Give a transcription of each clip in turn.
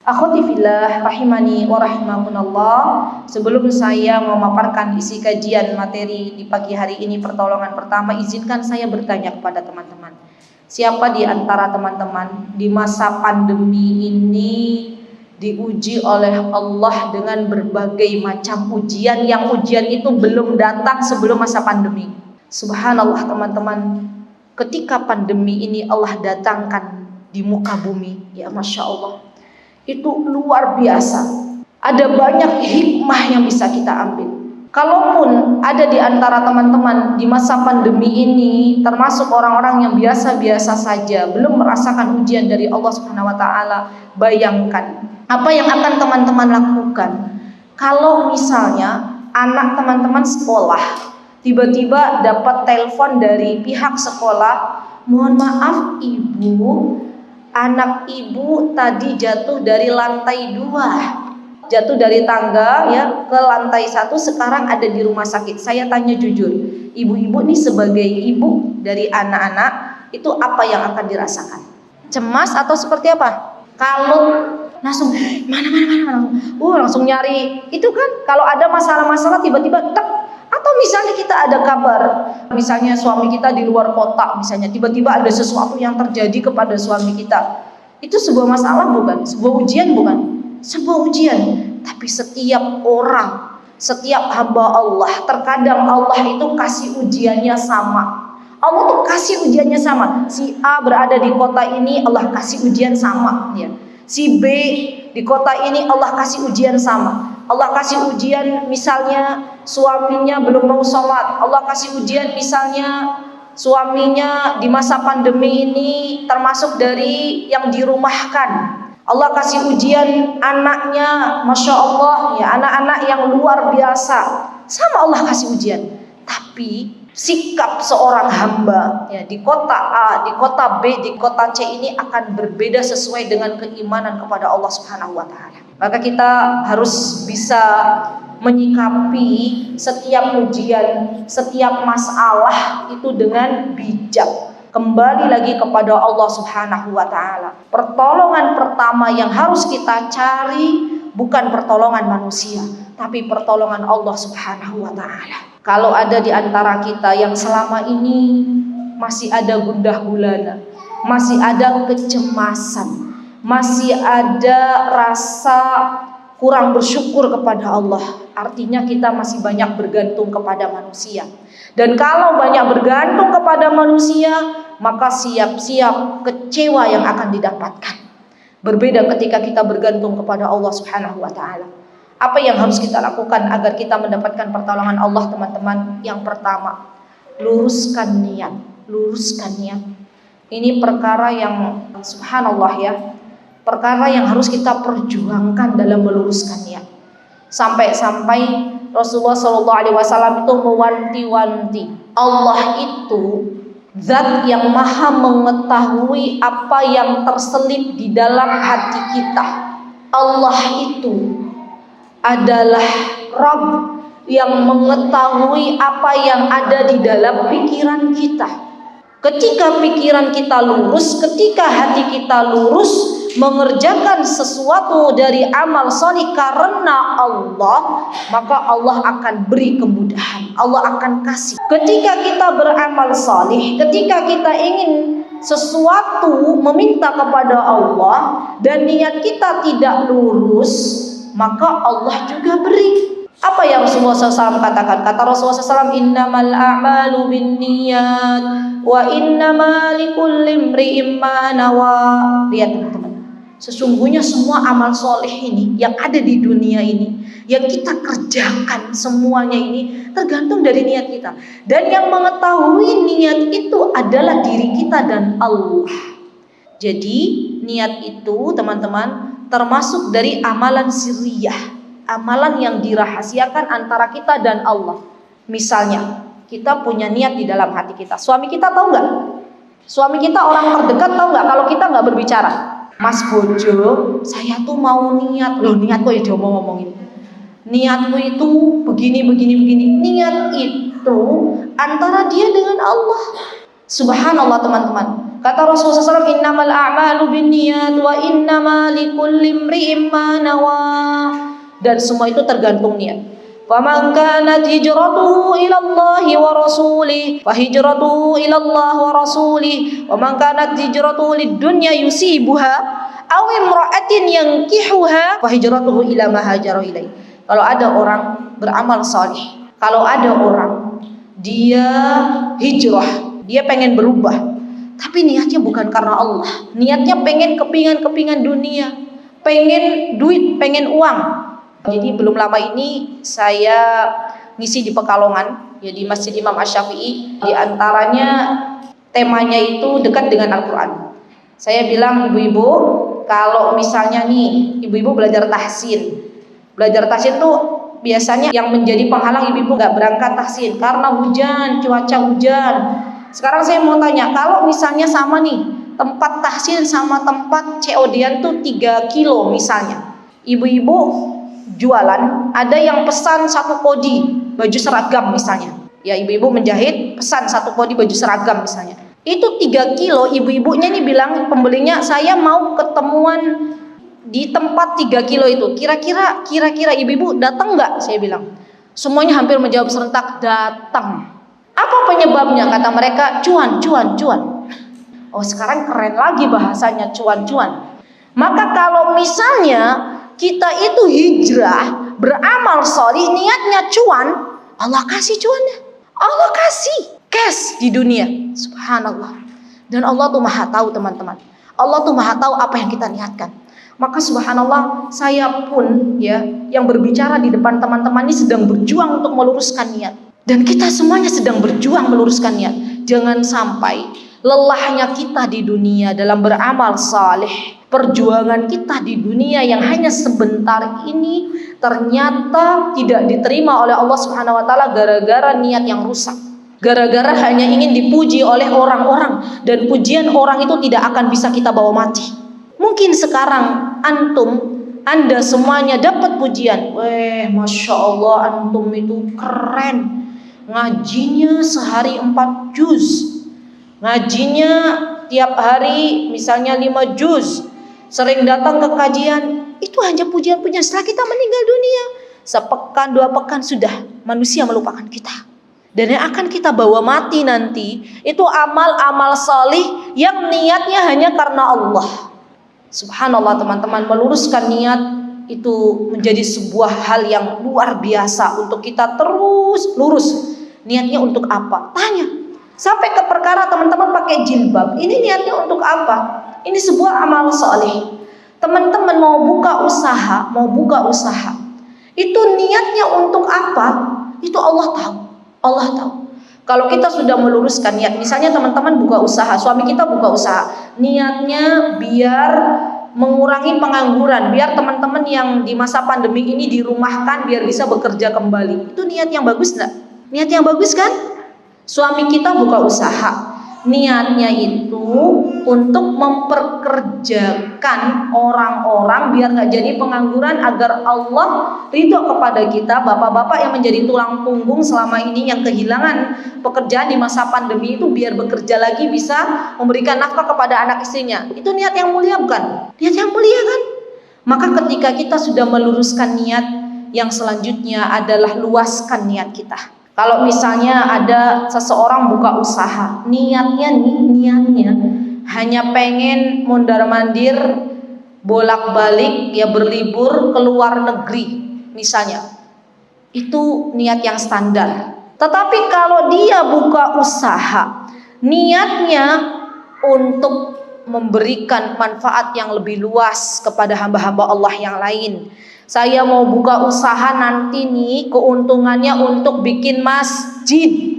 Akhwati fillah rahimani wa rahimakumullah. Sebelum saya memaparkan isi kajian materi di pagi hari ini, pertolongan pertama, izinkan saya bertanya kepada teman-teman. Siapa di antara teman-teman di masa pandemi ini diuji oleh Allah dengan berbagai macam ujian, yang ujian itu belum datang sebelum masa pandemi? Subhanallah teman-teman, ketika pandemi ini Allah datangkan di muka bumi, ya Masya Allah, itu luar biasa. Ada banyak hikmah yang bisa kita ambil. Kalaupun ada di antara teman-teman di masa pandemi ini termasuk orang-orang yang biasa-biasa saja, belum merasakan ujian dari Allah Subhanahu wa taala, bayangkan apa yang akan teman-teman lakukan kalau misalnya anak teman-teman sekolah tiba-tiba dapat telepon dari pihak sekolah, "Mohon maaf Ibu, anak Ibu tadi jatuh dari lantai 2, jatuh dari tangga ya ke lantai 1, sekarang ada di rumah sakit." Saya tanya jujur, ibu-ibu nih sebagai ibu dari anak-anak, itu apa yang akan dirasakan? Cemas atau seperti apa? Kalau langsung mana, langsung nyari. Itu kan kalau ada masalah-masalah tiba-tiba tek. Atau misalnya kita ada kabar, misalnya suami kita di luar kota, misalnya tiba-tiba ada sesuatu yang terjadi kepada suami kita. Itu sebuah masalah bukan? Sebuah ujian bukan? Sebuah ujian. Tapi setiap orang, setiap hamba Allah, terkadang Allah itu kasih ujiannya sama. Allah tuh kasih ujiannya sama. Si A berada di kota ini, Allah kasih ujian sama, ya. Si B di kota ini Allah kasih ujian sama. Allah kasih ujian misalnya suaminya belum mau sholat, Allah kasih ujian misalnya suaminya di masa pandemi ini termasuk dari yang dirumahkan. Allah kasih ujian anaknya, Masya Allah ya, anak-anak yang luar biasa, sama Allah kasih ujian. Tapi sikap seorang hamba ya, di kota A, di kota B, di kota C ini akan berbeda sesuai dengan keimanan kepada Allah Subhanahu wa taala. Maka kita harus bisa menyikapi setiap ujian, setiap masalah itu dengan bijak. Kembali lagi kepada Allah Subhanahu wa taala. Pertolongan pertama yang harus kita cari bukan pertolongan manusia, tapi pertolongan Allah Subhanahu wa taala. Kalau ada di antara kita yang selama ini masih ada gundah gulana, masih ada kecemasan, masih ada rasa kurang bersyukur kepada Allah, artinya kita masih banyak bergantung kepada manusia. Dan kalau banyak bergantung kepada manusia, maka siap-siap kecewa yang akan didapatkan. Berbeda ketika kita bergantung kepada Allah Subhanahu wa taala. Apa yang harus kita lakukan agar kita mendapatkan pertolongan Allah, teman-teman? Yang pertama, luruskan niat. Luruskan niat. Ini perkara yang subhanallah ya, perkara yang harus kita perjuangkan dalam meluruskan niat. Sampai-sampai Rasulullah SAW itu mewanti-wanti, Allah itu zat yang maha mengetahui apa yang terselip di dalam hati kita. Allah itu adalah Rabb yang mengetahui apa yang ada di dalam pikiran kita. Ketika pikiran kita lurus, ketika hati kita lurus, mengerjakan sesuatu dari amal sholih karena Allah, maka Allah akan beri kemudahan, Allah akan kasih. Ketika kita beramal sholih, ketika kita ingin sesuatu meminta kepada Allah dan niat kita tidak lurus, maka Allah juga beri. Apa yang Rasulullah SAW katakan? Kata Rasulullah SAW, "Innamal a'malu binniyat wa innama likulli imri'in ma nawa." Lihat teman-teman, sesungguhnya semua amal soleh ini yang ada di dunia ini, yang kita kerjakan semuanya ini tergantung dari niat kita. Dan yang mengetahui niat itu adalah diri kita dan Allah. Jadi niat itu teman-teman termasuk dari amalan sirriyah, amalan yang dirahasiakan antara kita dan Allah. Misalnya kita punya niat di dalam hati kita, suami kita tahu nggak? Suami kita orang terdekat tahu nggak kalau kita nggak berbicara? "Mas Bojo, saya tuh mau niat." Loh, niatku ya dia mau ngomongin. Niatmu itu begini. Niat itu antara dia dengan Allah. Subhanallah teman-teman. Kata Rasulullah SAW, innamal a'malu binniyat wa innama likulli imri'in ma nawa. Dan semua itu tergantung niat. Faman kanat hijratuhu ila Allah wa rasulih fa hijratuhu ila Allah wa rasulih. Wa man kanat hijratuhu lid dunya yusibuha aw imra'atin yankihuha fa hijratuhu ila ma hajara ilaih. Kalau ada orang beramal salih, kalau ada orang dia hijrah, dia pengen berubah, tapi niatnya bukan karena Allah, niatnya pengen kepingan dunia, pengen duit, pengen uang. Jadi belum lama ini saya ngisi di Pekalongan, ya di Masjid Imam Asy-Syafi'i. Di antaranya temanya itu dekat dengan Al-Quran. Saya bilang, ibu-ibu, kalau misalnya nih ibu-ibu belajar tahsin tuh biasanya yang menjadi penghalang ibu-ibu gak berangkat tahsin karena hujan, cuaca hujan. Sekarang saya mau tanya, kalau misalnya sama nih tempat tahsin sama tempat COD-an tuh 3 kilo misalnya, ibu-ibu jualan, ada yang pesan 1 kodi baju seragam misalnya, ya ibu-ibu menjahit, pesan 1 kodi baju seragam misalnya, itu 3 kilo, ibu-ibunya nih bilang, pembelinya, saya mau ketemuan di tempat 3 kilo itu, kira-kira ibu-ibu datang nggak? Saya bilang, semuanya hampir menjawab serentak, datang. Apa penyebabnya? Kata mereka, cuan. Oh, sekarang keren lagi bahasanya, cuan. Maka kalau misalnya kita itu hijrah, beramal sholih, niatnya cuan, Allah kasih cuannya. Allah kasih cash di dunia. Subhanallah. Dan Allah tuh maha tahu, teman-teman. Allah tuh maha tahu apa yang kita niatkan. Maka subhanallah, saya pun ya yang berbicara di depan teman-teman ini sedang berjuang untuk meluruskan niat. Dan kita semuanya sedang berjuang meluruskan niat. Jangan sampai lelahnya kita di dunia dalam beramal saleh, perjuangan kita di dunia yang hanya sebentar ini ternyata tidak diterima oleh Allah Subhanahu wa taala gara-gara niat yang rusak. Gara-gara hanya ingin dipuji oleh orang-orang, dan pujian orang itu tidak akan bisa kita bawa mati. Mungkin sekarang Anda semuanya dapat pujian. Masya Allah, antum itu keren. Ngajinya sehari 4 juz. Ngajinya tiap hari misalnya 5 juz. Sering datang ke kajian. Itu hanya pujian-pujian. Setelah kita meninggal dunia, sepekan 2 pekan sudah manusia melupakan kita. Dan yang akan kita bawa mati nanti itu amal-amal salih yang niatnya hanya karena Allah. Subhanallah, teman-teman, meluruskan niat itu menjadi sebuah hal yang luar biasa untuk kita terus lurus. Niatnya untuk apa? Tanya. Sampai ke perkara teman-teman pakai jilbab. Ini niatnya untuk apa? Ini sebuah amal saleh. Teman-teman mau buka usaha. Itu niatnya untuk apa? Itu Allah tahu. Allah tahu. Kalau kita sudah meluruskan niat, misalnya teman-teman buka usaha, suami kita buka usaha, niatnya biar mengurangi pengangguran, biar teman-teman yang di masa pandemi ini dirumahkan biar bisa bekerja kembali. Itu niat yang bagus enggak? Niat yang bagus kan? Suami kita buka usaha, niatnya itu untuk memperkerjakan orang-orang biar nggak jadi pengangguran, agar Allah ridho kepada kita, bapak-bapak yang menjadi tulang punggung selama ini yang kehilangan pekerjaan di masa pandemi itu, biar bekerja lagi bisa memberikan nafkah kepada anak istrinya. Itu niat yang mulia bukan? Niat yang mulia kan? Maka ketika kita sudah meluruskan niat, yang selanjutnya adalah luaskan niat kita. Kalau misalnya ada seseorang buka usaha, niatnya hanya pengen mondar-mandir, bolak-balik, ya berlibur ke luar negeri misalnya, itu niat yang standar. Tetapi kalau dia buka usaha, niatnya untuk memberikan manfaat yang lebih luas kepada hamba-hamba Allah yang lain. Saya mau buka usaha nanti nih, keuntungannya untuk bikin masjid.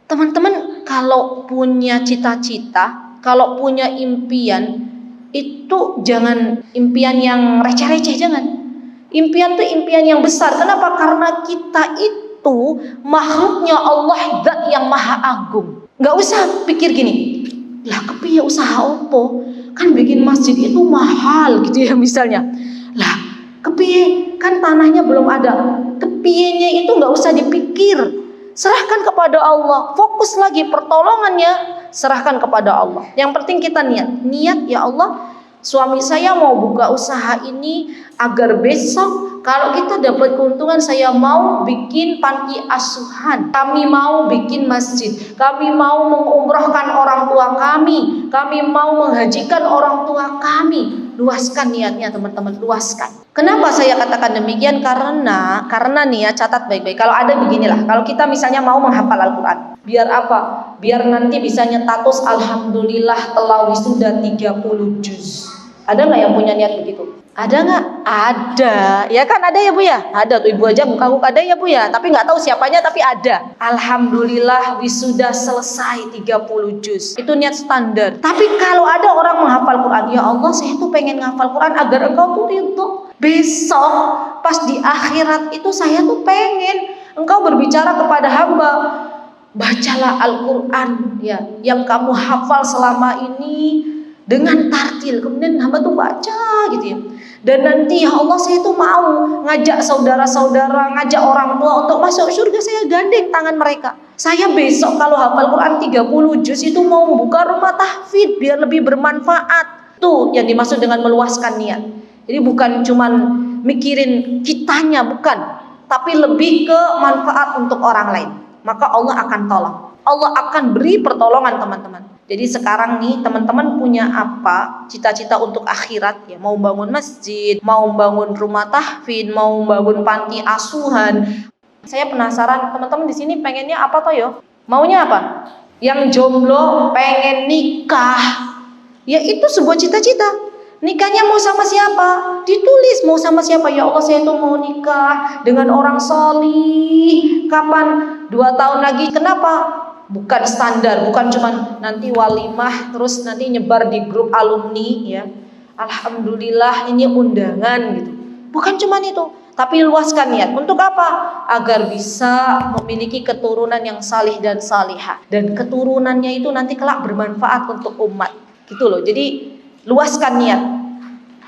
Teman-teman, kalau punya cita-cita, kalau punya impian, itu jangan impian yang receh-receh, jangan. Impian itu impian yang besar. Kenapa? Karena kita itu makhluknya Allah, zat yang maha agung. Gak usah pikir gini, lah kepiye usaha opo? Kan bikin masjid itu mahal gitu ya misalnya. Lah kepiye, kan tanahnya belum ada. Kepiyenya itu gak usah dipikir, serahkan kepada Allah. Fokus lagi pertolongannya serahkan kepada Allah. Yang penting kita niat, ya Allah, suami saya mau buka usaha ini agar besok kalau kita dapat keuntungan, saya mau bikin panti asuhan, kami mau bikin masjid, kami mau mengumrahkan orang tua kami mau menghajikan orang tua kami. Luaskan niatnya teman-teman, luaskan. Kenapa saya katakan demikian? Karena nih ya, catat baik-baik. Kalau ada beginilah, kalau kita misalnya mau menghafal Al-Quran, biar apa? Biar nanti bisa nyetatus alhamdulillah telah wisuda 30 juz. Ada nggak yang punya niat begitu? Ada nggak? Ada. Ya kan ada ya Bu ya? Ada tuh ibu aja buka-buka ada ya Bu ya. Tapi nggak tahu siapanya, tapi ada. Alhamdulillah wisuda selesai 30 juz. Itu niat standar. Tapi kalau ada orang menghafal Quran, ya Allah saya tuh pengen menghafal Quran agar Engkau tuh ridho. Besok pas di akhirat itu saya tuh pengen Engkau berbicara kepada hamba, bacalah Al-Quran ya yang kamu hafal selama ini dengan tartil. Kemudian hamba tuh baca gitu ya. Dan nanti ya Allah saya tuh mau ngajak saudara-saudara, ngajak orang tua untuk masuk surga, saya gandeng tangan mereka. Saya besok kalau hafal Quran 30 juz itu mau buka rumah tahfidz biar lebih bermanfaat. Tuh yang dimaksud dengan meluaskan niat. Jadi bukan cuman mikirin kitanya, bukan, tapi lebih ke manfaat untuk orang lain. Maka Allah akan tolong. Allah akan beri pertolongan teman-teman. Jadi sekarang nih teman-teman punya apa? Cita-cita untuk akhirat ya, mau bangun masjid, mau bangun rumah tahfidz, mau bangun panti asuhan. Saya penasaran teman-teman di sini pengennya apa toh yo? Maunya apa? Yang jomblo pengen nikah. Ya itu sebuah cita-cita. Nikahnya mau sama siapa? Ditulis mau sama siapa. Ya Allah saya tuh mau nikah dengan orang solih. Kapan? 2 tahun lagi. Kenapa? Bukan standar, bukan cuman nanti walimah terus nanti nyebar di grup alumni ya. Alhamdulillah ini undangan gitu. Bukan cuman itu, tapi luaskan niat. Untuk apa? Agar bisa memiliki keturunan yang salih dan salihah. Dan keturunannya itu nanti kelak bermanfaat untuk umat. Gitu loh. Jadi luaskan niat.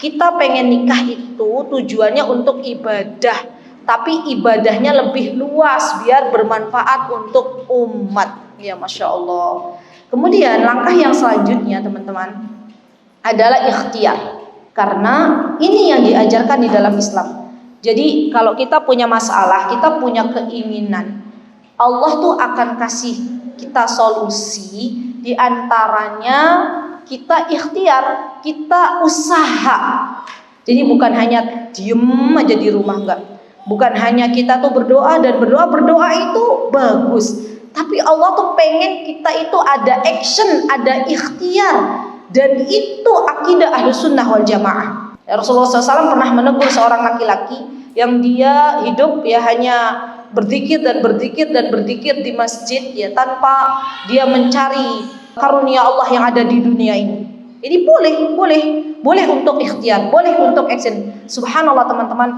Kita pengen nikah itu tujuannya untuk ibadah, tapi ibadahnya lebih luas biar bermanfaat untuk umat. Ya Masya Allah. Kemudian langkah yang selanjutnya teman-teman adalah ikhtiar. Karena ini yang diajarkan di dalam Islam. Jadi kalau kita punya masalah, kita punya keinginan, Allah tuh akan kasih kita solusi. Di antaranya kita ikhtiar, kita usaha. Jadi bukan hanya diem aja di rumah, enggak. Bukan hanya kita tuh berdoa dan berdoa itu bagus. Tapi Allah tuh pengen kita itu ada action, ada ikhtiar. Dan itu akidah Ahlussunnah wal Jamaah. Rasulullah SAW pernah menegur seorang laki-laki yang dia hidup ya hanya berzikir dan berzikir di masjid ya tanpa dia mencari karunia Allah yang ada di dunia ini. Ini boleh untuk ikhtiar, boleh untuk action. Subhanallah teman-teman,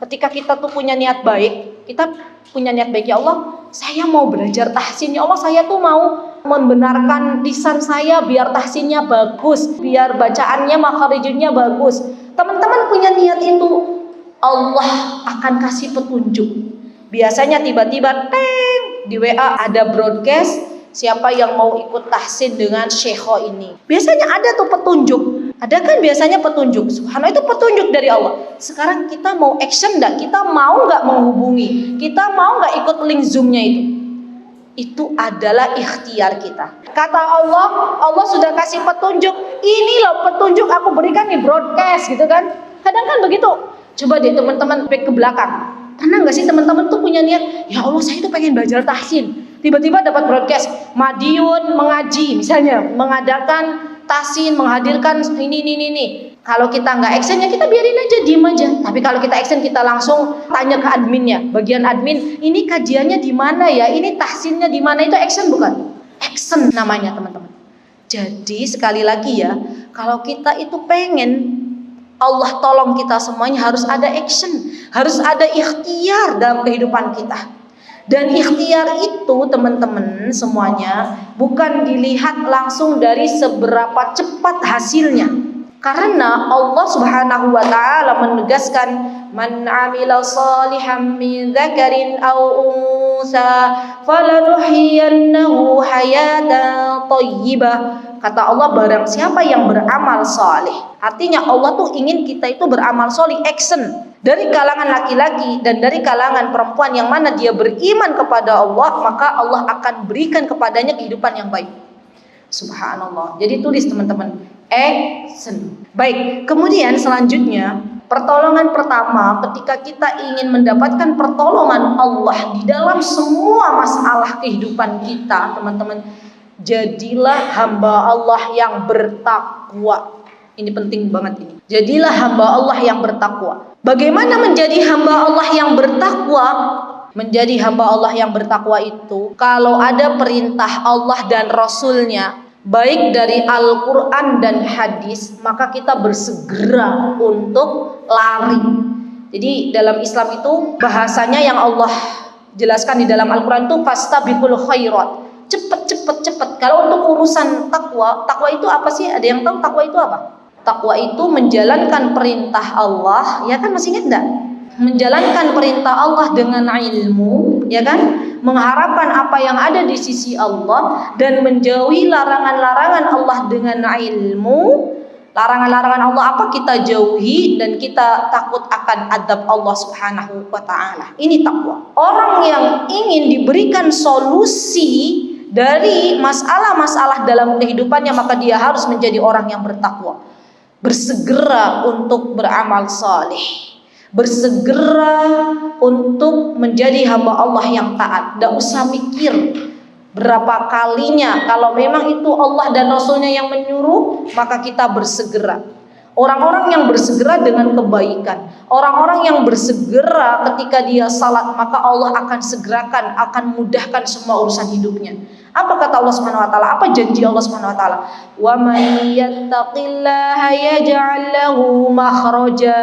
ketika kita tuh punya niat baik, ya Allah, saya mau belajar tahsin, ya Allah saya tuh mau membenarkan lisan saya biar tahsinnya bagus, biar bacaannya makharijnya bagus. Teman-teman punya niat itu, Allah akan kasih petunjuk. Biasanya tiba-tiba di WA ada broadcast, siapa yang mau ikut tahsin dengan syekho ini. Biasanya ada tuh petunjuk. Ada kan biasanya petunjuk. Subhanallah itu petunjuk dari Allah. Sekarang kita mau action enggak? Kita mau enggak menghubungi? Kita mau enggak ikut link Zoom-nya itu? Itu adalah ikhtiar kita. Kata Allah sudah kasih petunjuk. Ini loh petunjuk aku berikan di broadcast gitu kan. Kadang kan begitu. Coba deh teman-teman back ke belakang. Pernah enggak sih teman-teman tuh punya niat, ya Allah saya tuh pengen belajar tahsin. Tiba-tiba dapat broadcast Madiun mengaji misalnya, mengadakan tahsin, menghadirkan ini. Kalau kita nggak action ya kita biarin aja, diem aja. Tapi kalau kita action kita langsung tanya ke adminnya, bagian admin, ini kajiannya di mana ya? Ini tahsinnya di mana? Itu action bukan? Action namanya teman-teman. Jadi sekali lagi ya, kalau kita itu pengen Allah tolong kita semuanya, harus ada action, harus ada ikhtiar dalam kehidupan kita. Dan ikhtiar itu teman-teman semuanya bukan dilihat langsung dari seberapa cepat hasilnya. Karena Allah Subhanahu wa taala menegaskan man 'amila shalihan min dzakarin aw unsa falanuhyiyannahu hayatan thayyibah. Kata Allah, barang siapa yang beramal saleh. Artinya Allah tuh ingin kita itu beramal saleh, action. Dari kalangan laki-laki dan dari kalangan perempuan yang mana dia beriman kepada Allah, maka Allah akan berikan kepadanya kehidupan yang baik. Subhanallah. Jadi tulis teman-teman, action. Baik, kemudian selanjutnya, pertolongan pertama ketika kita ingin mendapatkan pertolongan Allah di dalam semua masalah kehidupan kita, teman-teman, jadilah hamba Allah yang bertakwa. Ini penting banget ini. Jadilah hamba Allah yang bertakwa. Bagaimana menjadi hamba Allah yang bertakwa? Menjadi hamba Allah yang bertakwa itu, kalau ada perintah Allah dan Rasulnya, baik dari Al-Quran dan hadis, maka kita bersegera untuk lari. Jadi dalam Islam itu bahasanya yang Allah jelaskan di dalam Al-Quran itu fastabiqul khairat. Cepet. Kalau untuk urusan takwa, takwa itu apa sih? Ada yang tahu takwa itu apa? Takwa itu menjalankan perintah Allah, ya kan, masih ingat enggak? Menjalankan perintah Allah dengan ilmu, ya kan? Mengharapkan apa yang ada di sisi Allah dan menjauhi larangan-larangan Allah dengan ilmu. Larangan-larangan Allah apa kita jauhi dan kita takut akan azab Allah Subhanahu wa taala. Ini takwa. Orang yang ingin diberikan solusi dari masalah-masalah dalam kehidupannya, maka dia harus menjadi orang yang bertakwa. Bersegera untuk beramal saleh, bersegera untuk menjadi hamba Allah yang taat. Tidak usah mikir berapa kalinya. Kalau memang itu Allah dan Rasulnya yang menyuruh, maka kita bersegera. Orang-orang yang bersegera dengan kebaikan, orang-orang yang bersegera ketika dia salat, maka Allah akan segerakan, akan mudahkan semua urusan hidupnya. Apa kata Allah Subhanahu wa taala? Apa janji Allah Subhanahu wa taala? Wa may yattaqillaha yaj'al lahu makhraja.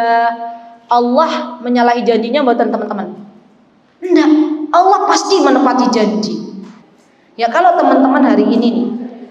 Allah menyalahi janjinya buatan teman-teman? Enggak. Allah pasti menepati janji. Ya, kalau teman-teman hari ini nih,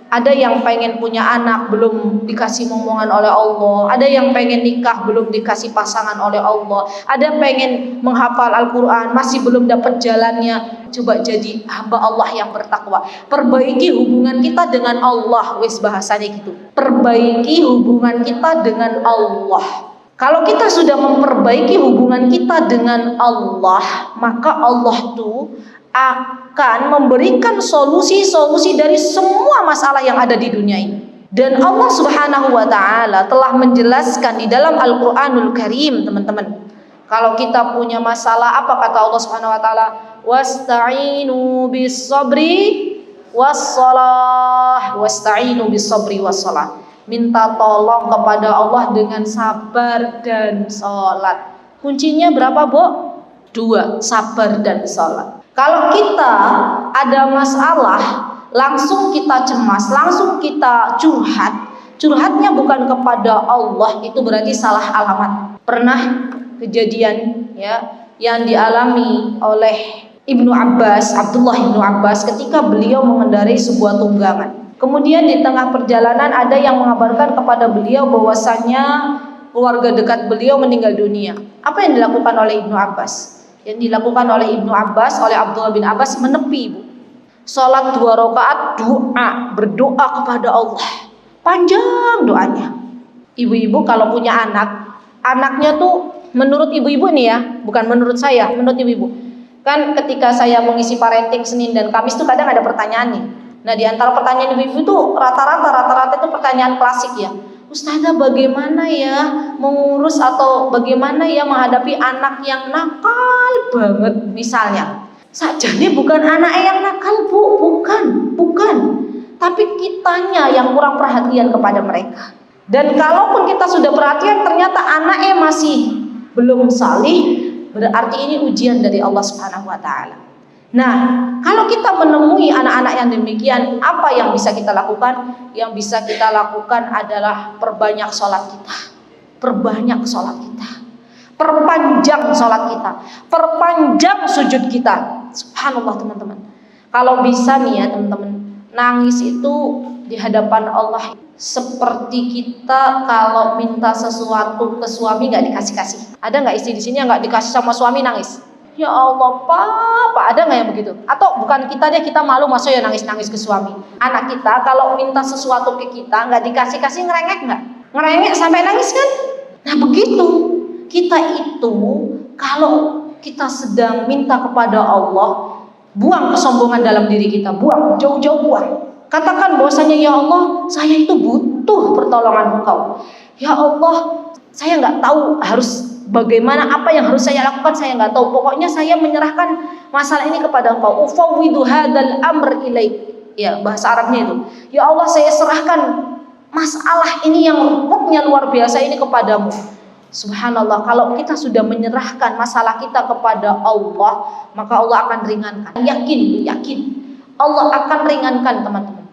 ada yang pengen punya anak belum dikasih momongan oleh Allah, ada yang pengen nikah belum dikasih pasangan oleh Allah, ada pengen menghafal Al-Quran masih belum dapat jalannya. Coba jadi hamba Allah yang bertakwa. Perbaiki hubungan kita dengan Allah, wes bahasanya gitu. Perbaiki hubungan kita dengan Allah. Kalau kita sudah memperbaiki hubungan kita dengan Allah, maka Allah tuh akan memberikan solusi-solusi dari semua masalah yang ada di dunia ini. Dan Allah Subhanahu wa taala telah menjelaskan di dalam Al-Qur'anul Karim, teman-teman. Kalau kita punya masalah, apa kata Allah Subhanahu wa taala? Wasta'inu bis-sabri was-shalah. Wasta'inu bis-sabri was-shalah. Minta tolong kepada Allah dengan sabar dan sholat. Kuncinya berapa, Bu? 2, sabar dan sholat. Kalau kita ada masalah, langsung kita cemas, langsung kita curhat. Curhatnya bukan kepada Allah, itu berarti salah alamat. Pernah kejadian ya yang dialami oleh Ibnu Abbas, Abdullah Ibnu Abbas, ketika beliau mengendarai sebuah tunggangan. Kemudian di tengah perjalanan ada yang mengabarkan kepada beliau bahwasanya keluarga dekat beliau meninggal dunia. Apa yang dilakukan oleh Ibnu Abbas? Yang dilakukan oleh Ibnu Abbas, oleh Abdullah bin Abbas, menepi, Bu. Salat 2 rakaat, berdoa kepada Allah. Panjang doanya. Ibu-ibu kalau punya anak, anaknya tuh menurut ibu-ibu nih ya, bukan menurut saya, menurut ibu-ibu. Kan ketika saya mengisi parenting Senin dan Kamis tuh kadang ada pertanyaan nih. Nah, di antara pertanyaan ibu-ibu tuh rata-rata itu pertanyaan klasik ya. Ustazah, bagaimana ya mengurus atau bagaimana ya menghadapi anak yang nakal banget misalnya. Sajane bukan anak yang nakal, Bu, bukan. Tapi kitanya yang kurang perhatian kepada mereka. Dan kalaupun kita sudah perhatian ternyata anaknya masih belum salih, berarti ini ujian dari Allah Subhanahu wa taala. Nah, kalau kita menemui anak-anak yang demikian, apa yang bisa kita lakukan? Yang bisa kita lakukan adalah perbanyak sholat kita. Perbanyak sholat kita. Perpanjang sholat kita. Perpanjang sujud kita. Subhanallah, teman-teman. Kalau bisa nih ya, teman-teman, nangis itu di hadapan Allah seperti kita kalau minta sesuatu ke suami nggak dikasih-kasih. Ada nggak istri di sini yang nggak dikasih sama suami nangis? Ya Allah, Pak, ada nggak yang begitu? Atau bukan kita deh, kita malu masa ya nangis-nangis ke suami. Anak kita kalau minta sesuatu ke kita nggak dikasih-kasih, ngerengek nggak? Ngerengek sampai nangis kan? Nah begitu, kita itu kalau kita sedang minta kepada Allah, buang kesombongan dalam diri kita, buang, jauh-jauh buang. Katakan bahwasanya ya Allah, saya itu butuh pertolongan Engkau. Ya Allah, saya nggak tahu harus bagaimana, apa yang harus saya lakukan, saya nggak tahu. Pokoknya saya menyerahkan masalah ini kepada Engkau. Ufawwidu hadzal amr ilaik. Ya, bahasa Arabnya itu. Ya Allah, saya serahkan masalah ini yang rumitnya luar biasa ini kepadamu. Subhanallah, kalau kita sudah menyerahkan masalah kita kepada Allah, maka Allah akan ringankan. Yakin. Allah akan ringankan, teman-teman.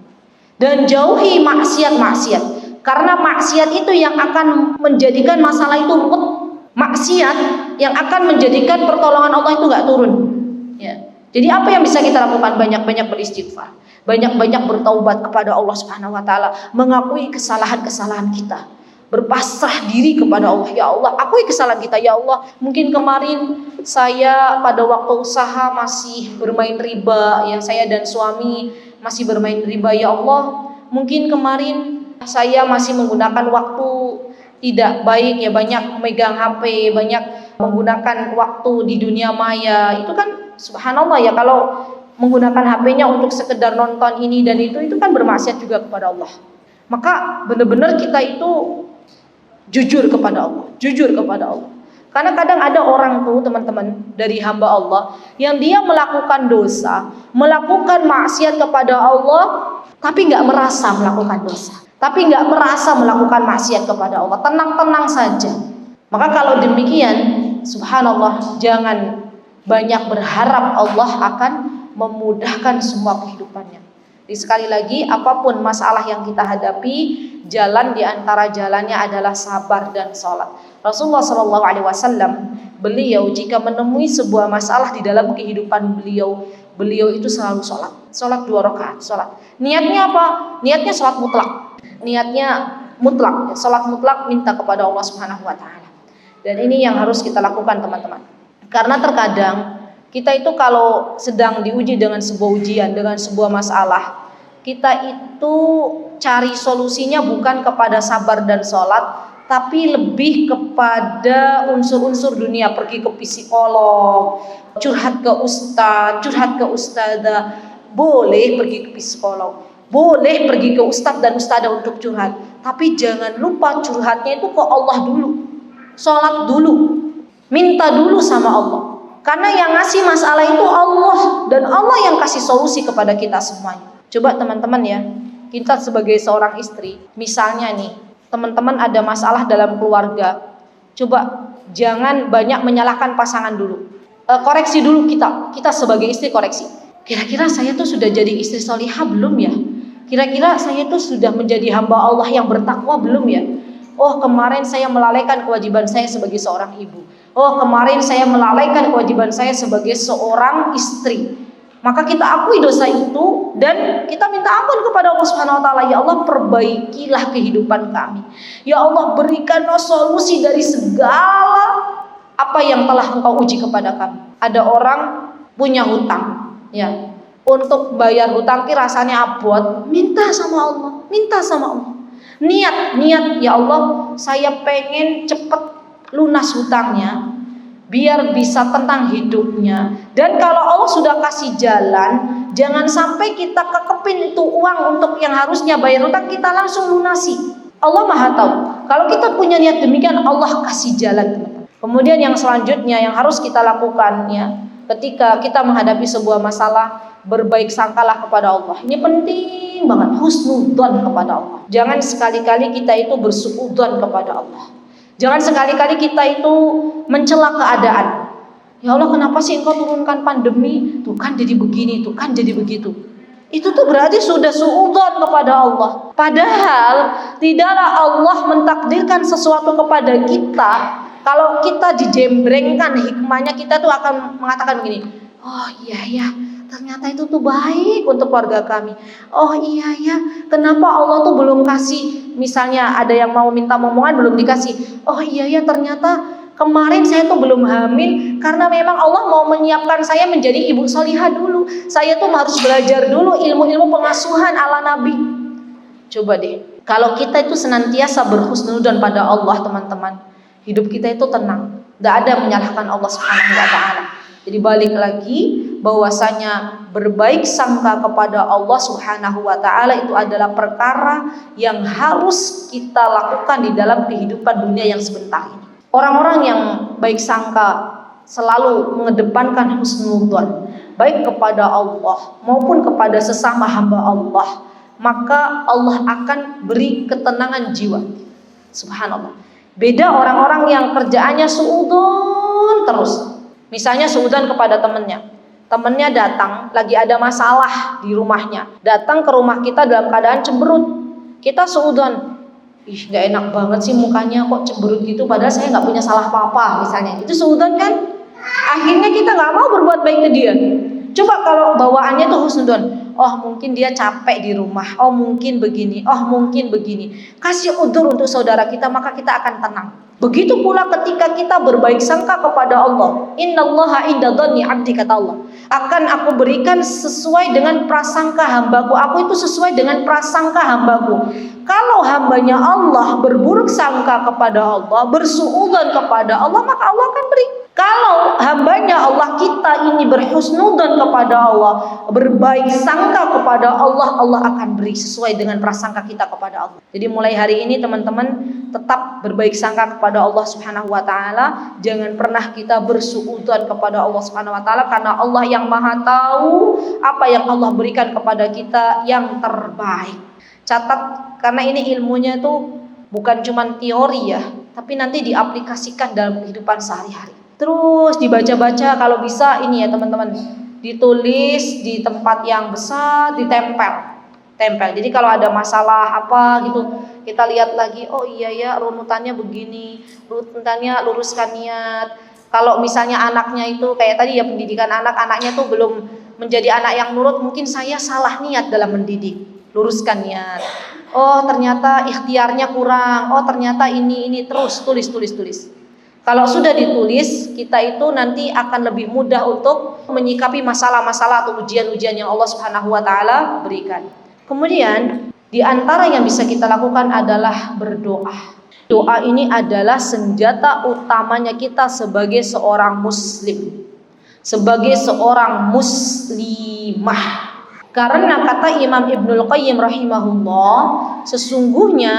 Dan jauhi maksiat-maksiat. Karena maksiat itu yang akan menjadikan masalah itu rumit. Maksiat yang akan menjadikan pertolongan Allah itu nggak turun. Ya. Jadi apa yang bisa kita lakukan? Banyak-banyak beristighfar, banyak-banyak bertaubat kepada Allah Subhanahu Wa Taala, mengakui kesalahan-kesalahan kita, berpasrah diri kepada Allah. Ya Allah, akui kesalahan kita. Ya Allah, mungkin kemarin saya pada waktu usaha masih bermain riba, ya saya dan suami masih bermain riba. Ya Allah, mungkin kemarin saya masih menggunakan waktu tidak baik, ya banyak megang HP, banyak menggunakan waktu di dunia maya. Itu kan subhanallah ya, kalau menggunakan HP-nya untuk sekedar nonton ini dan itu kan bermaksiat juga kepada Allah. Maka benar-benar kita itu jujur kepada Allah. Karena kadang ada orang tuh teman-teman dari hamba Allah yang dia melakukan dosa, melakukan maksiat kepada Allah, tapi nggak merasa melakukan dosa, tapi nggak merasa melakukan maksiat kepada Allah, tenang-tenang saja. Maka kalau demikian, subhanallah, jangan banyak berharap Allah akan memudahkan semua kehidupannya. Jadi sekali lagi, apapun masalah yang kita hadapi, jalan di antara jalannya adalah sabar dan sholat. Rasulullah SAW, beliau jika menemui sebuah masalah di dalam kehidupan beliau itu selalu sholat. Sholat 2 rakaat, sholat. Niatnya apa? Niatnya sholat mutlak. Niatnya mutlak, sholat mutlak, minta kepada Allah Subhanahu Wa Taala. Dan ini yang harus kita lakukan, teman-teman. Karena terkadang kita itu kalau sedang diuji dengan sebuah ujian, dengan sebuah masalah, kita itu cari solusinya bukan kepada sabar dan sholat, tapi lebih kepada unsur-unsur dunia. Pergi ke psikolog, curhat ke ustadz, curhat ke ustadzah. Boleh pergi ke psikolog, boleh pergi ke ustadz dan ustadzah untuk curhat, tapi jangan lupa curhatnya itu ke Allah dulu. Sholat dulu, minta dulu sama Allah. Karena yang ngasih masalah itu Allah, dan Allah yang kasih solusi kepada kita semuanya. Coba teman-teman ya, kita sebagai seorang istri, misalnya nih, teman-teman ada masalah dalam keluarga, coba jangan banyak menyalahkan pasangan dulu. Koreksi dulu kita sebagai istri, koreksi. Kira-kira saya tuh sudah jadi istri solihah belum ya? Kira-kira saya tuh sudah menjadi hamba Allah yang bertakwa belum ya? Oh, kemarin saya melalaikan kewajiban saya sebagai seorang ibu. Oh, kemarin saya melalaikan kewajiban saya sebagai seorang istri. Maka kita akui dosa itu dan kita minta ampun kepada Allah Subhanahu Wa Taala. Ya Allah, perbaikilah kehidupan kami. Ya Allah, berikanlah solusi dari segala apa yang telah Engkau uji kepada kami. Ada orang punya hutang, ya. Untuk bayar hutang rasanya abot, minta sama Allah, minta sama Allah. Niat, ya Allah, saya pengen cepet lunas hutangnya, biar bisa tenang hidupnya. Dan kalau Allah sudah kasih jalan, jangan sampai kita kekepin itu uang untuk yang harusnya bayar hutang, kita langsung lunasi. Allah Maha tahu. Kalau kita punya niat demikian, Allah kasih jalan, teman-teman. Kemudian yang selanjutnya yang harus kita lakukan, ya, ketika kita menghadapi sebuah masalah, berbaik sangkalah kepada Allah. Ini penting banget, husnudzon kepada Allah. Jangan sekali-kali kita itu bersuudzon kepada Allah. Jangan sekali-kali kita itu mencela keadaan. Ya Allah, kenapa sih Engkau turunkan pandemi? Tuh kan jadi begini, tuh kan jadi begitu. Itu tuh berarti sudah suudzon kepada Allah. Padahal tidaklah Allah mentakdirkan sesuatu kepada kita. Kalau kita dijembrengkan hikmahnya, kita tuh akan mengatakan begini, oh iya ya, ternyata itu tuh baik untuk keluarga kami. Oh iya ya, kenapa Allah tuh belum kasih, misalnya ada yang mau minta momongan belum dikasih. Oh iya ya, ternyata Kemarin saya tuh belum hamil karena memang Allah mau menyiapkan saya menjadi ibu solihah dulu. Saya tuh harus belajar dulu ilmu-ilmu pengasuhan ala Nabi. Coba deh, kalau kita itu senantiasa berhusnudzon pada Allah, teman-teman, hidup kita itu tenang, tidak ada menyalahkan Allah Subhanahu wa Ta'ala. Jadi balik lagi bahwasanya berbaik sangka kepada Allah Subhanahu wa Ta'ala itu adalah perkara yang harus kita lakukan di dalam kehidupan dunia yang sebentar ini. Orang-orang yang baik sangka selalu mengedepankan husnudzon baik kepada Allah maupun kepada sesama hamba Allah, maka Allah akan beri ketenangan jiwa. Subhanallah. Beda orang-orang yang kerjaannya suudzon terus. Misalnya suudzon kepada temannya datang lagi ada masalah di rumahnya, datang ke rumah kita dalam keadaan cemberut, kita suudzon, ih gak enak banget sih mukanya kok cemberut gitu, padahal saya gak punya salah apa-apa misalnya, itu suudzon kan? Akhirnya kita gak mau berbuat baik ke dia. Coba kalau bawaannya tuh husnudzon, oh mungkin dia capek di rumah, oh mungkin begini, oh mungkin begini, kasih udzur untuk saudara kita, maka kita akan tenang. Begitu pula ketika kita berbaik sangka kepada Allah. Innallaha inda dzanni 'abdi, kata Allah, akan aku berikan sesuai dengan prasangka hambaku. Aku itu sesuai dengan prasangka hambaku. Kalau hambanya Allah berburuk sangka kepada Allah, bersuudzon kepada Allah, maka Allah akan beri. Kalau hambanya Allah kita ini berhusnudzon kepada Allah, berbaik sangka kepada Allah, Allah akan beri sesuai dengan prasangka kita kepada Allah. Jadi mulai hari ini teman-teman tetap berbaik sangka kepada Allah Subhanahu wa Ta'ala. Jangan pernah kita bersuudzon kepada Allah Subhanahu wa Ta'ala, karena Allah yang Maha tahu apa yang Allah berikan kepada kita yang terbaik. Catat, karena ini ilmunya tuh bukan cuma teori ya, tapi nanti diaplikasikan dalam kehidupan sehari-hari. Terus dibaca-baca, kalau bisa ini ya teman-teman, ditulis di tempat yang besar, tempel. Jadi kalau ada masalah apa gitu, kita lihat lagi, oh iya ya runutannya begini, runutannya luruskan niat. Kalau misalnya anaknya itu kayak tadi ya, pendidikan anaknya tuh belum menjadi anak yang nurut, mungkin saya salah niat dalam mendidik, luruskan niat. Oh ternyata ikhtiarnya kurang, oh ternyata ini terus tulis. Kalau sudah ditulis, kita itu nanti akan lebih mudah untuk menyikapi masalah-masalah atau ujian-ujian yang Allah Subhanahu wa Ta'ala berikan. Kemudian di antara yang bisa kita lakukan adalah berdoa. Doa ini adalah senjata utamanya kita sebagai seorang muslim, sebagai seorang muslimah. Karena kata Imam Ibnul Qayyim rahimahullah, sesungguhnya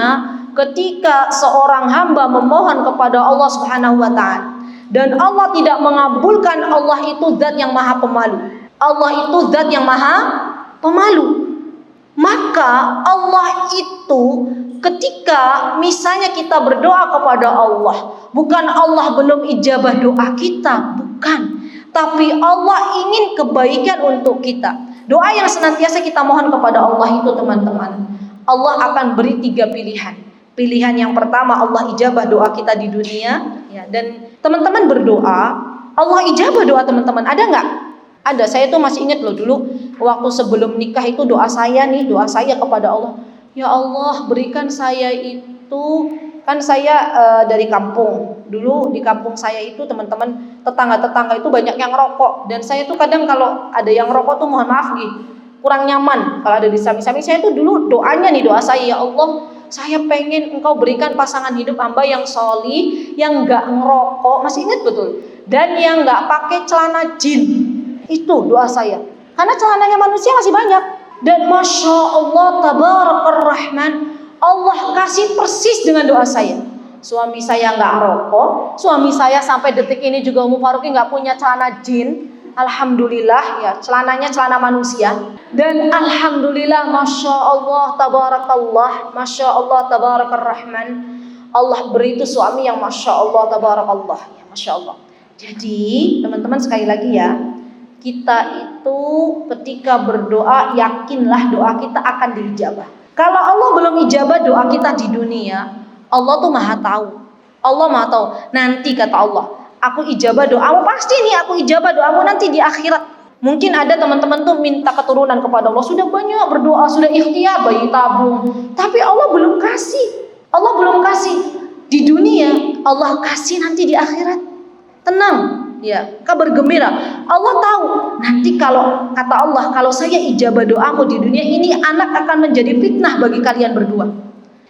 ketika seorang hamba memohon kepada Allah Subhanahu wa Ta'ala dan Allah tidak mengabulkan, Allah itu zat yang maha pemalu. Allah itu zat yang maha pemalu. Maka Allah itu ketika misalnya kita berdoa kepada Allah, bukan Allah belum ijabah doa kita, bukan, tapi Allah ingin kebaikan untuk kita. Doa yang senantiasa kita mohon kepada Allah itu teman-teman, Allah akan beri 3 pilihan. Pilihan yang pertama, Allah ijabah doa kita di dunia ya, dan teman-teman berdoa, Allah ijabah doa teman-teman. Ada nggak? Ada. Saya tuh masih ingat loh dulu waktu sebelum nikah itu doa saya kepada Allah. Ya Allah, berikan saya itu, kan saya dari kampung. Dulu di kampung saya itu teman-teman, tetangga-tetangga itu banyak yang rokok, dan saya tuh kadang kalau ada yang rokok tuh mohon maaf kurang nyaman kalau ada di samping-samping. Saya tuh dulu doanya doa saya, ya Allah, saya pengen Engkau berikan pasangan hidup hamba yang sholih, yang gak ngerokok, masih ingat betul, dan yang gak pakai celana jin. Itu doa saya, karena celananya manusia masih banyak. Dan Masya Allah Tabarakar Rahman, Allah kasih persis dengan doa saya. Suami saya gak ngerokok, suami saya sampai detik ini juga Ummu Faruqi gak punya celana jin. Alhamdulillah ya, celananya celana manusia. Dan alhamdulillah, Masya Allah Tabarakallah, Masya Allah Tabarakar Rahman, Allah beri itu suami yang Masya Allah Tabarakallah ya, Masya Allah. Jadi teman-teman sekali lagi ya, kita itu ketika berdoa, yakinlah doa kita akan diijabah. Kalau Allah belum ijabah doa kita di dunia, Allah tuh maha tahu. Allah maha tahu. Nanti kata Allah, aku ijabah doamu, pasti nih aku ijabah doamu nanti di akhirat. Mungkin ada teman-teman tuh minta keturunan kepada Allah, sudah banyak berdoa, sudah ikhtiar bayi tabung, tapi Allah belum kasih. Allah belum kasih. Di dunia Allah kasih nanti di akhirat. Tenang, ya, kabar gembira. Allah tahu nanti kalau kata Allah, kalau saya ijabah doamu di dunia ini, anak akan menjadi fitnah bagi kalian berdua.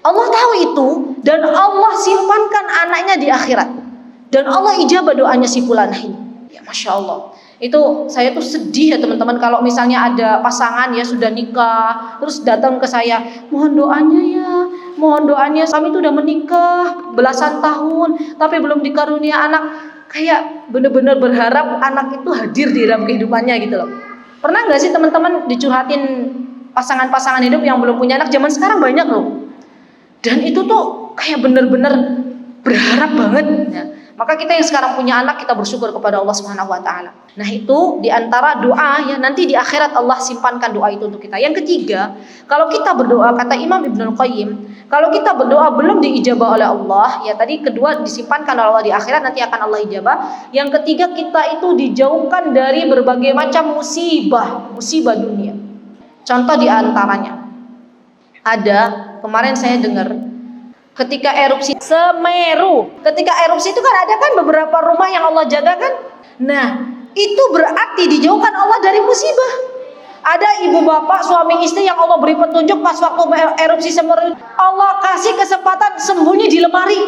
Allah tahu itu dan Allah simpankan anaknya di akhirat. Dan Allah ijabah doanya si fulanah ini. Ya, Masya Allah. Itu saya tuh sedih ya teman-teman kalau misalnya ada pasangan ya sudah nikah terus datang ke saya, mohon doanya kami tuh udah menikah belasan tahun tapi belum dikarunia anak. Kayak bener-bener berharap anak itu hadir di dalam kehidupannya gitu loh. Pernah nggak sih teman-teman dicurhatin pasangan-pasangan hidup yang belum punya anak? Zaman sekarang banyak loh. Dan itu tuh kayak bener-bener berharap banget ya. Maka kita yang sekarang punya anak, kita bersyukur kepada Allah Subhanahu wa taala. Nah, itu diantara doa ya, nanti di akhirat Allah simpankan doa itu untuk kita. Yang ketiga, kalau kita berdoa, kata Imam Ibnul Qayyim, kalau kita berdoa belum diijabah oleh Allah, ya tadi kedua disimpankan oleh Allah di akhirat, nanti akan Allah ijabah. Yang ketiga, kita itu dijauhkan dari berbagai macam musibah dunia. Contoh diantaranya ada, kemarin saya dengar ketika erupsi Semeru. Ketika erupsi itu kan ada kan beberapa rumah yang Allah jaga kan. Nah, itu berarti dijauhkan Allah dari musibah. Ada ibu bapak, suami istri yang Allah beri petunjuk pas waktu erupsi Semeru. Allah kasih kesempatan sembunyi di lemari.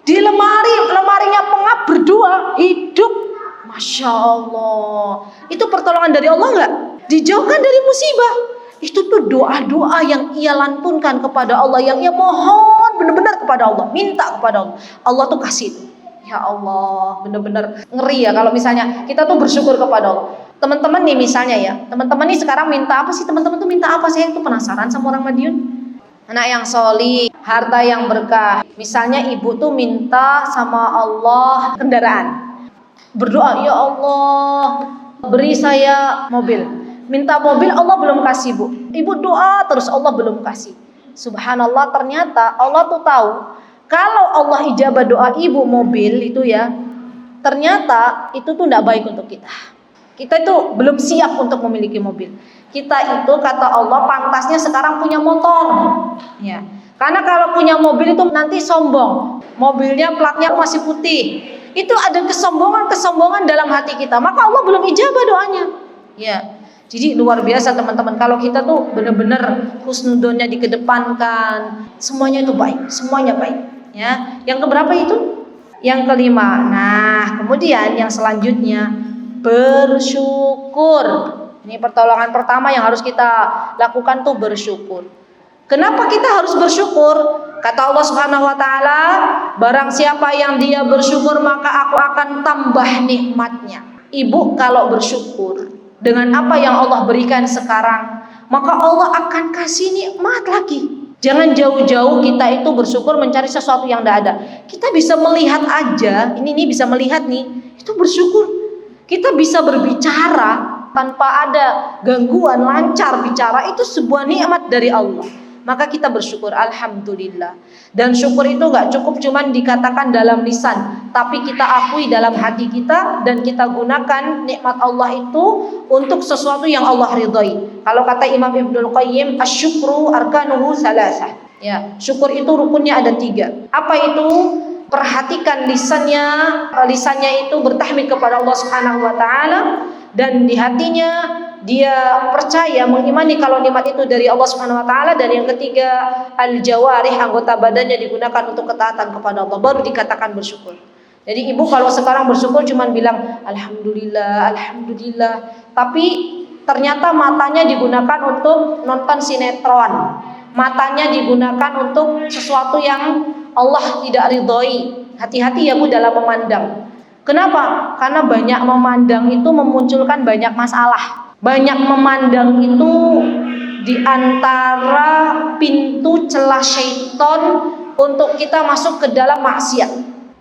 Di lemarinya pengap berdua hidup. Masya Allah. Itu pertolongan dari Allah enggak? Dijauhkan dari musibah. Itu tuh doa-doa yang ia lantunkan kepada Allah, yang ia mohon benar-benar kepada Allah, minta kepada Allah. Allah tuh kasih itu. Ya Allah, benar-benar ngeri ya kalau misalnya kita tuh bersyukur kepada Allah. Teman-teman nih misalnya ya, teman-teman nih sekarang minta apa sih? Teman-teman tuh minta apa? Saya tuh penasaran sama orang Madiun. Anak yang solih, harta yang berkah. Misalnya ibu tuh minta sama Allah kendaraan. Berdoa, ya Allah, beri saya mobil. Minta mobil, Allah belum kasih bu. Ibu doa terus, Allah belum kasih. Subhanallah, ternyata Allah tuh tahu kalau Allah ijabah doa ibu mobil itu ya, ternyata itu tuh tidak baik untuk kita. Kita itu belum siap untuk memiliki mobil. Kita itu kata Allah pantasnya sekarang punya motor. Ya. Karena kalau punya mobil itu nanti sombong. Mobilnya platnya masih putih. Itu ada kesombongan dalam hati kita. Maka Allah belum ijabah doanya. Ya. Jadi luar biasa teman-teman, kalau kita tuh benar-benar husnudonnya dikedepankan, semuanya itu baik, semuanya baik. Ya, yang keberapa itu? Yang kelima. Nah, kemudian yang selanjutnya bersyukur. Ini pertolongan pertama yang harus kita lakukan tuh bersyukur. Kenapa kita harus bersyukur? Kata Allah Subhanahu wa taala, barang siapa yang dia bersyukur maka aku akan tambah nikmatnya. Ibu kalau bersyukur dengan apa yang Allah berikan sekarang, maka Allah akan kasih nikmat lagi. Jangan jauh-jauh kita itu bersyukur mencari sesuatu yang tidak ada. Kita bisa melihat aja, ini bisa melihat nih, itu bersyukur. Kita bisa berbicara tanpa ada gangguan, lancar bicara, itu sebuah nikmat dari Allah. Maka kita bersyukur, alhamdulillah. Dan syukur itu gak cukup cuman dikatakan dalam lisan, tapi kita akui dalam hati kita dan kita gunakan nikmat Allah itu untuk sesuatu yang Allah ridhai. Kalau kata Imam Ibnul Qayyim, asyukru arkanuhu salasah. Ya, syukur itu rukunnya ada 3. Apa itu? Perhatikan lisannya itu bertahmid kepada Allah Subhanahu wa taala, dan di hatinya dia percaya, mengimani kalau nikmat itu dari Allah Subhanahu wa taala. Dan yang ketiga, al-jawarih, anggota badannya digunakan untuk ketaatan kepada Allah, baru dikatakan bersyukur. Jadi ibu kalau sekarang bersyukur cuma bilang alhamdulillah, alhamdulillah, tapi ternyata matanya digunakan untuk nonton sinetron, matanya digunakan untuk sesuatu yang Allah tidak ridhoi. Hati-hati ya bu dalam memandang. Kenapa? Karena banyak memandang itu memunculkan banyak masalah. Banyak memandang itu diantara pintu celah syaitan untuk kita masuk ke dalam maksiat.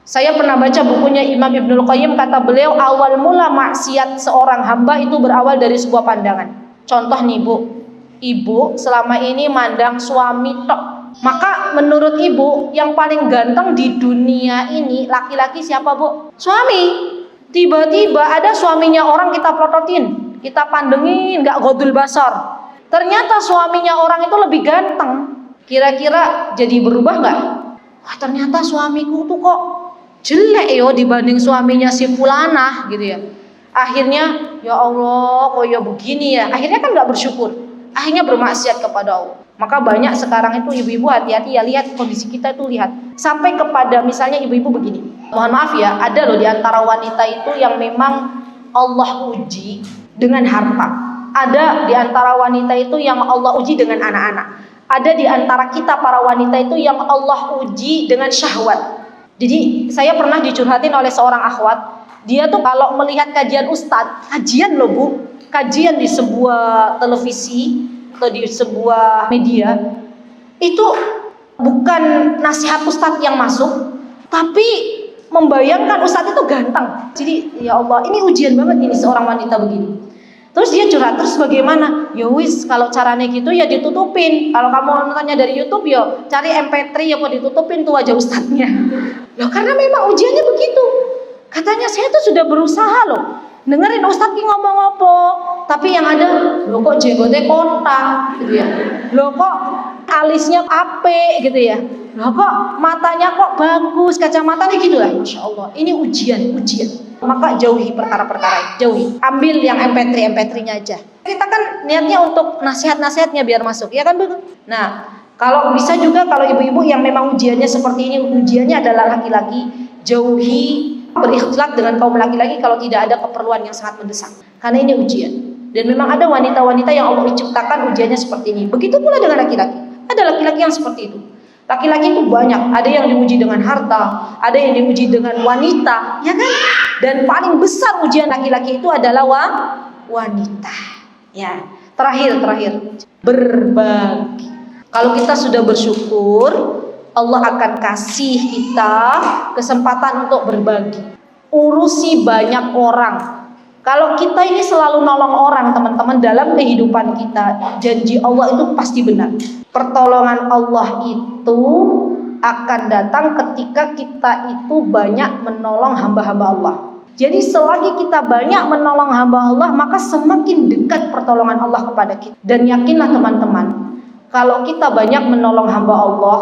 Saya pernah baca bukunya Imam Ibnul Qayyim, kata beliau awal mula maksiat seorang hamba itu berawal dari sebuah pandangan. Contoh nih bu, ibu selama ini mandang suami tok. Maka menurut ibu yang paling ganteng di dunia ini laki-laki siapa bu? Suami. Tiba-tiba ada suaminya orang kita plototin, kita pandengin, gak godul basar. Ternyata suaminya orang itu lebih ganteng. Kira-kira jadi berubah gak? Wah ternyata suamiku tuh kok jelek yo dibanding suaminya si fulanah gitu ya. Akhirnya ya Allah kok ya begini ya. Akhirnya kan nggak bersyukur. Akhirnya bermaksiat kepada Allah. Maka banyak sekarang itu ibu-ibu hati-hati ya, lihat kondisi kita itu, lihat. Sampai kepada misalnya ibu-ibu begini. Mohon maaf ya, ada loh di antara wanita itu yang memang Allah uji dengan harta. Ada di antara wanita itu yang Allah uji dengan anak-anak. Ada di antara kita para wanita itu yang Allah uji dengan syahwat. Jadi saya pernah dicurhatin oleh seorang akhwat. Dia tuh kalau melihat kajian ustadz, kajian loh bu, kajian di sebuah televisi atau di sebuah media, itu bukan nasihat ustadz yang masuk, tapi membayangkan ustadz itu ganteng. Jadi ya Allah, ini ujian banget ini seorang wanita begini. Terus dia curhat, terus bagaimana? Ya wis, kalau caranya gitu ya ditutupin. Kalau kamu nontonnya dari YouTube ya cari MP3 ya kok ditutupin tuh wajah ustadznya. Loh karena memang ujiannya begitu. Katanya saya tuh sudah berusaha loh dengerin ustadz ngomong apa, tapi yang ada loh kok jenggotnya kontak gitu ya. Loh kok alisnya ape gitu ya. Loh kok matanya kok bagus, kacamatanya gitu lah. Masya Allah, ini ujian. Maka jauhi perkara-perkara, jauhi. Ambil yang MP3-nya aja. Kita kan niatnya untuk nasihat-nasihatnya biar masuk, ya kan betul? Nah, kalau bisa juga kalau ibu-ibu yang memang ujiannya seperti ini, ujiannya adalah laki-laki, jauhi berikhtilat dengan kaum laki-laki kalau tidak ada keperluan yang sangat mendesak. Karena ini ujian. Dan memang ada wanita-wanita yang Allah ciptakan ujiannya seperti ini. Begitu pula dengan laki-laki. Ada laki-laki yang seperti itu. Laki-laki itu banyak, ada yang diuji dengan harta, ada yang diuji dengan wanita, ya kan? Dan paling besar ujian laki-laki itu adalah wanita. Ya, terakhir berbagi. Kalau kita sudah bersyukur, Allah akan kasih kita kesempatan untuk berbagi. Urusi banyak orang. Kalau kita ini selalu nolong orang, teman-teman, dalam kehidupan kita, janji Allah itu pasti benar. Pertolongan Allah itu akan datang ketika kita itu banyak menolong hamba-hamba Allah. Jadi selagi kita banyak menolong hamba Allah, maka semakin dekat pertolongan Allah kepada kita. Dan yakinlah teman-teman, kalau kita banyak menolong hamba Allah,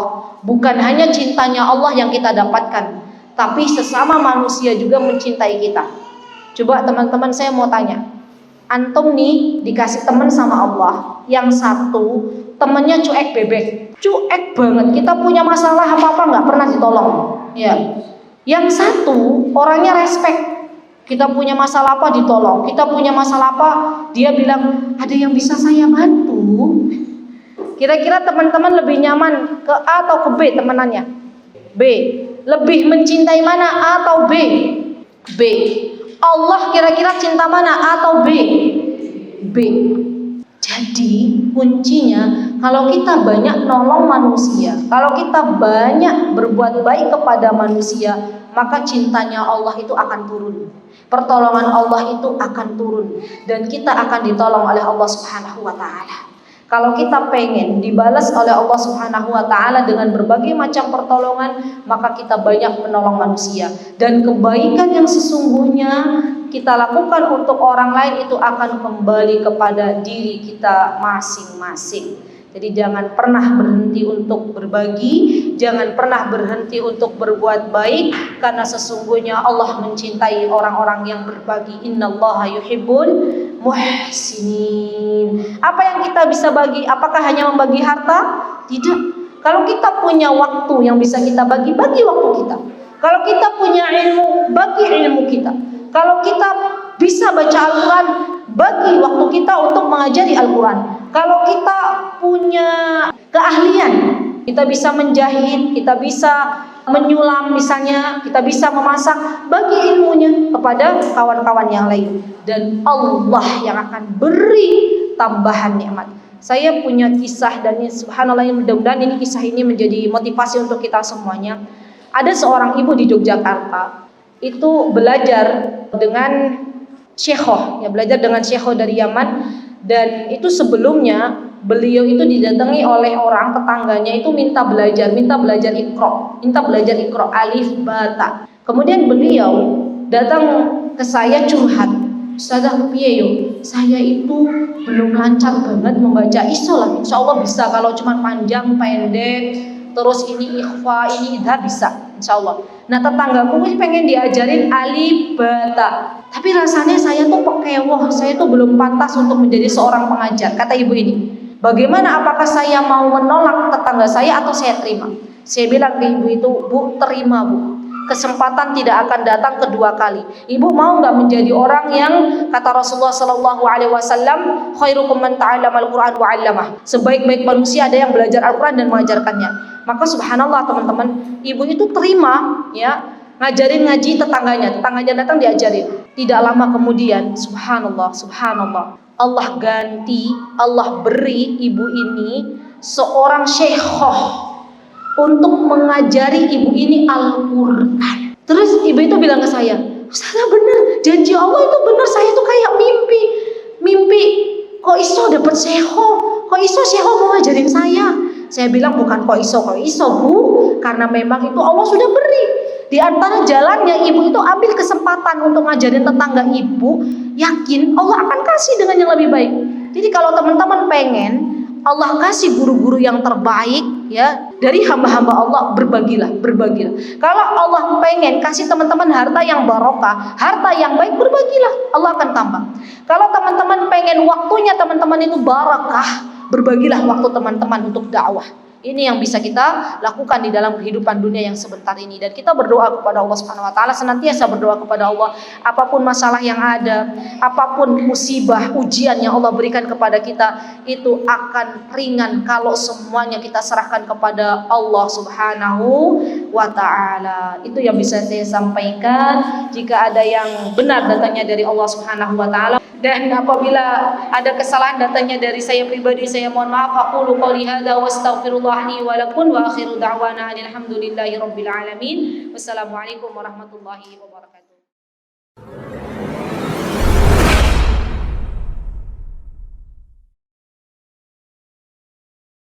bukan hanya cintanya Allah yang kita dapatkan, tapi sesama manusia juga mencintai kita. Coba teman-teman, saya mau tanya, antum nih dikasih teman sama Allah, yang satu temennya cuek bebek, cuek banget, kita punya masalah apa-apa nggak pernah ditolong, ya. Yang satu orangnya respect, kita punya masalah apa ditolong, kita punya masalah apa dia bilang ada yang bisa saya bantu. Kira-kira teman-teman lebih nyaman ke A atau ke B temenannya? B. Lebih mencintai mana, A atau B? B. Allah kira-kira cinta mana, A atau B? B. Jadi kuncinya kalau kita banyak nolong manusia, kalau kita banyak berbuat baik kepada manusia, maka cintanya Allah itu akan turun. Pertolongan Allah itu akan turun dan kita akan ditolong oleh Allah Subhanahu wa taala. Kalau kita pengen dibalas oleh Allah Subhanahu wa taala dengan berbagai macam pertolongan, maka kita banyak menolong manusia. Dan kebaikan yang sesungguhnya kita lakukan untuk orang lain itu akan kembali kepada diri kita masing-masing. Jadi jangan pernah berhenti untuk berbagi, jangan pernah berhenti untuk berbuat baik, karena sesungguhnya Allah mencintai orang-orang yang berbagi. Innallaha yuhibbul muhsinin. Apa yang kita bisa bagi? Apakah hanya membagi harta? Tidak. Kalau kita punya waktu yang bisa kita bagi, bagi waktu kita. Kalau kita punya ilmu, bagi ilmu kita. Kalau kita bisa baca Al-Quran, bagi waktu kita untuk mengajari Al-Quran. Kalau kita punya keahlian, kita bisa menjahit, kita bisa menyulam misalnya, kita bisa memasak, bagi ilmunya kepada kawan-kawan yang lain. Dan Allah yang akan beri tambahan nikmat. Saya punya kisah dan subhanallah, mudah-mudahan ini kisah ini menjadi motivasi untuk kita semuanya. Ada seorang ibu di Yogyakarta, itu belajar dengan syekhoh, ya, belajar dengan syekhoh dari Yaman. Dan itu sebelumnya beliau itu didatangi oleh orang tetangganya, itu minta belajar Iqra, alif bata. Kemudian beliau datang ke saya curhat, Ustazah piye yo, saya itu belum lancar banget membaca, insya Allah bisa kalau cuma panjang pendek terus ini ikhfa, ini idhar bisa, insya Allah. Nah tetanggaku pengen diajarin alif bata, tapi rasanya saya tuh pekewoh, saya tuh belum pantas untuk menjadi seorang pengajar, kata ibu ini. Bagaimana, apakah saya mau menolak tetangga saya atau saya terima? Saya bilang ke ibu itu, Bu, terima Bu. Kesempatan tidak akan datang kedua kali. Ibu mau nggak menjadi orang yang kata Rasulullah Sallallahu Alaihi Wasallam, khairukum man ta'allamal Quran wa 'allamah. Sebaik-baik manusia ada yang belajar Al-Quran dan mengajarkannya. Maka subhanallah teman-teman, ibu itu terima ya, ngajarin ngaji tetangganya datang diajarin. Tidak lama kemudian, subhanallah, Allah ganti, Allah beri ibu ini seorang syekhah untuk mengajari ibu ini Al-Quran. Terus ibu itu bilang ke saya, Ustazah bener, janji Allah itu bener, saya tuh kayak mimpi, kok iso dapet syekhah, kok iso syekhah mau ngajarin saya. Saya bilang bukan kok iso Bu, karena memang itu Allah sudah beri. Di antara jalannya ibu itu ambil kesempatan untuk ngajarin tetangga ibu, yakin Allah akan kasih dengan yang lebih baik. Jadi kalau teman-teman pengen Allah kasih guru-guru yang terbaik ya dari hamba-hamba Allah, berbagilah. Kalau Allah pengen kasih teman-teman harta yang barokah, harta yang baik, berbagilah, Allah akan tambah. Kalau teman-teman pengen waktunya teman-teman itu barakah, berbagilah waktu teman-teman untuk dakwah. Ini yang bisa kita lakukan di dalam kehidupan dunia yang sebentar ini. Dan kita berdoa kepada Allah Subhanahu wa taala, senantiasa berdoa kepada Allah, apapun masalah yang ada, apapun musibah, ujian yang Allah berikan kepada kita, itu akan ringan kalau semuanya kita serahkan kepada Allah Subhanahu wa taala. Itu yang bisa saya sampaikan. Jika ada yang benar datangnya dari Allah Subhanahu wa taala, dan apabila ada kesalahan datangnya dari saya pribadi, saya mohon maaf. Aqulu qouli hadza wa astaghfirullah li wa lakum wa akhiru da'wana alhamdulillahi rabbil alamin. Wassalamualaikum warahmatullahi wabarakatuh.